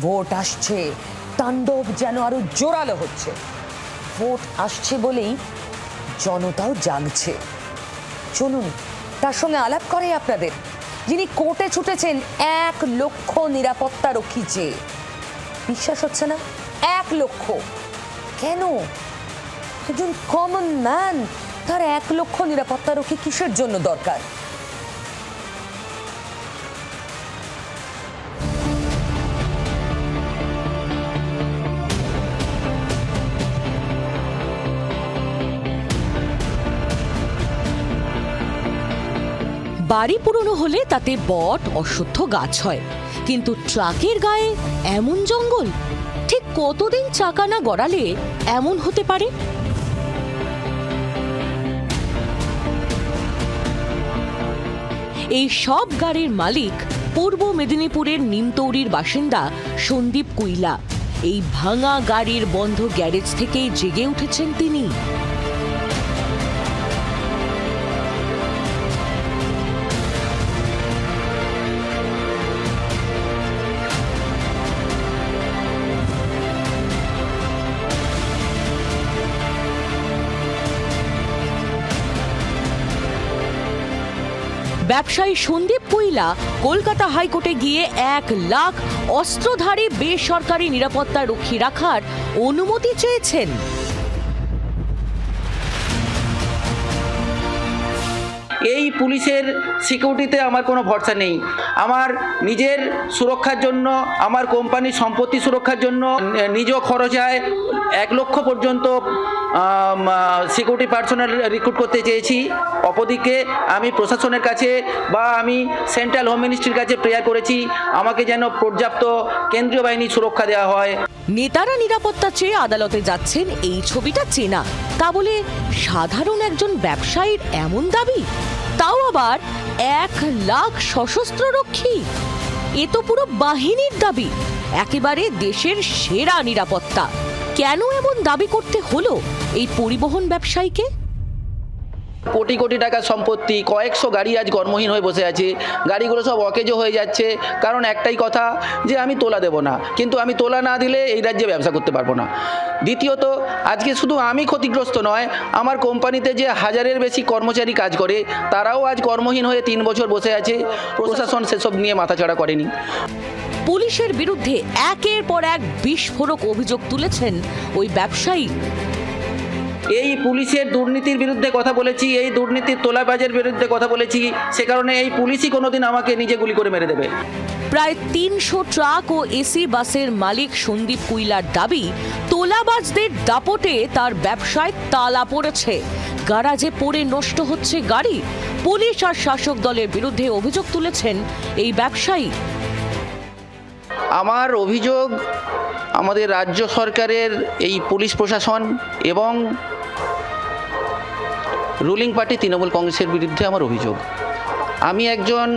Vote আসছে, তাণ্ডব যেন আরো জোরালো হচ্ছে। ভোট আসছে বলেই জনতাও জাগছে। চলুন তার সঙ্গে আলাপ করে আপনাদের, যিনি কোর্টে ছুটেছেন 1 লক্ষ নিরাপত্তা রক্ষী চেয়ে। বিশ্বাস হচ্ছে না? 1 লক্ষ। কেন? একজন কমন ম্যান, তার 1 লক্ষ নিরাপত্তা রক্ষী কিসের জন্য দরকার? বাড়ি পুরনো হলে তাতে বট অশ্বত্থ গাছ হয়, কিন্তু ট্রাকের গায়ে এমন জঙ্গল, ঠিক কতদিন চাকা না গড়ালে এমন হতে পারে? এই সব গাড়ির মালিক পূর্ব মেদিনীপুরের নিমতৌরির বাসিন্দা সন্দীপ কুইলা। এই ভাঙা গাড়ির বন্ধ গ্যারেজ থেকেই জেগে উঠেছেন তিনি। ব্যবসায়ী সন্দীপ কুইলা কলকাতা হাইকোর্টে গিয়ে 1 লাখ অস্ত্রধারী বেসরকারি নিরাপত্তা রক্ষী রাখার অনুমতি চেয়েছেন। এই পুলিশের সিকিউরিটিতে আমার কোনো ভরসা নেই। আমার নিজের সুরক্ষার জন্য, আমার কোম্পানির সম্পত্তি সুরক্ষার জন্য নিজ খরচায় 1 লক্ষ পর্যন্ত সিকিউরিটি পার্সোনাল রিক্রুট করতে চেয়েছি। অপরদিকে আমি প্রশাসনের কাছে বা আমি সেন্ট্রাল হোম মিনিস্ট্রির কাছে প্রেয়ার করেছি আমাকে যেন পর্যাপ্ত কেন্দ্রীয় বাহিনী সুরক্ষা দেওয়া হয়। নেতারা নিরাপত্তা চেয়ে আদালতে যাচ্ছেন, এই ছবিটা চেনা। তা বলে সাধারণ একজন ব্যবসায়ীর এমন দাবি, তাও আবার 1 লাখ সশস্ত্র রক্ষী। এ তো পুরো বাহিনীর দাবি, একেবারে দেশের সেরা নিরাপত্তা। কেন এমন দাবি করতে হলো এই পরিবহন ব্যবসায়ীকে? কোটি কোটি টাকার সম্পত্তি, কয়েকশো গাড়ি আজ কর্মহীন হয়ে বসে আছে। গাড়িগুলো সব অকেজো হয়ে যাচ্ছে, কারণ একটাই কথা যে আমি তোলা দেব না, কিন্তু আমি তোলা না দিলে এই রাজ্যে ব্যবসা করতে পারবো না। দ্বিতীয়ত, আজকে শুধু আমি ক্ষতিগ্রস্ত নয়, আমার কোম্পানিতে যে 1000-এর বেশি কর্মচারী কাজ করে তারাও আজ কর্মহীন হয়ে 3 বছর বসে আছে। প্রশাসন সেসব নিয়ে মাথাচাড়া করেনি। পুলিশের বিরুদ্ধে একের পর এক বিস্ফোরক অভিযোগ তুলেছেন ওই ব্যবসায়ী। এই পুলিশের দুর্নীতির বিরুদ্ধে কথা বলেছি, এই দুর্নীতির তোলাবাজের বিরুদ্ধে কথা বলেছি, সে কারণে এই পুলিশই কোনোদিন আমাকে নিজে গুলি করে মেরে দেবে। প্রায় 300 ট্রাক ও এসি বাসের মালিক সন্দীপ কুইলার দাবি, তোলাবাজদের দাপটে তার ব্যবসায় তালা পড়েছে। গ্যারাজে পড়ে নষ্ট হচ্ছে গাড়ি। পুলিশ আর শাসক দলের বিরুদ্ধে অভিযোগ তুলেছেন এই ব্যবসায়ী। আমার অভিযোগ, আমাদের রাজ্য সরকারের এই পুলিশ প্রশাসন এবং রুলিং পার্টি তৃণমূল কংগ্রেসের বিরুদ্ধে আমার অভিযোগ। আমি একজন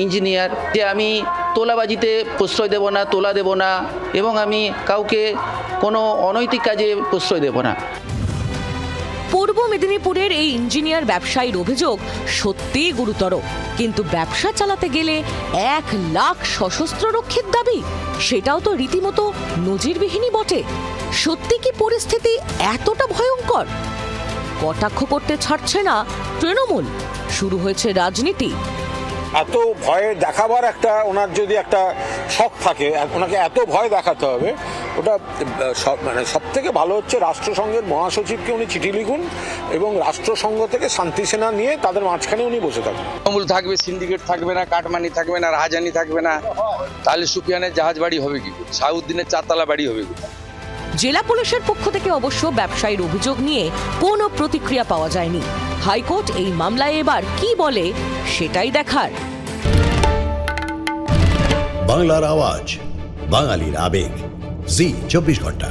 ইঞ্জিনিয়ার, যে আমি তোলাবাজিতে প্রশ্রয় দেব না, তোলা দেব না, এবং আমি কাউকে কোনো অনৈতিক কাজে প্রশ্রয় দেব না। পূর্ব মেদিনীপুরের এই ইঞ্জিনিয়ার ব্যবসায়ীর অভিযোগ সত্যিই গুরুতর, কিন্তু ব্যবসা চালাতে গেলে 1 লাখ সশস্ত্র রক্ষীর দাবি, সেটাও তো রীতিমতো নজিরবিহীনই বটে। সত্যি কি পরিস্থিতি এতটা ভয়ঙ্কর? কটাক্ষ করতে ছাড়ছে না তৃণমূল, শুরু হয়েছে রাজনীতি। এত ভয় দেখাবার একটা, ওনার যদি একটা শখ থাকে, ওনাকে এত ভয় দেখাতে হবে, ওটা মানে সব থেকে ভালো হচ্ছে রাষ্ট্রসংঘের মহাসচিবকে উনি চিঠি লিখুন এবং রাষ্ট্রসংঘ থেকে শান্তি সেনা নিয়ে তাদের মাঝখানে উনি বসে থাকবেন। তৃণমূল থাকবে, সিন্ডিকেট থাকবে না, কাটমানি থাকবে না, রাহাজানি থাকবে না, তাহলে সুফিয়ানের জাহাজ বাড়ি হবে কি, সাউদ্দিনের 4 বাড়ি হবে কি? জেলা পুলিশের পক্ষ থেকে অবশ্য ব্যবসায়ীর অভিযোগ নিয়ে কোনো প্রতিক্রিয়া পাওয়া যায়নি। হাইকোর্ট এই মামলায় এবার কি বলে সেটাই দেখার। বাংলার আওয়াজ, বাঙালির আবেগ, জি 24 ঘন্টা।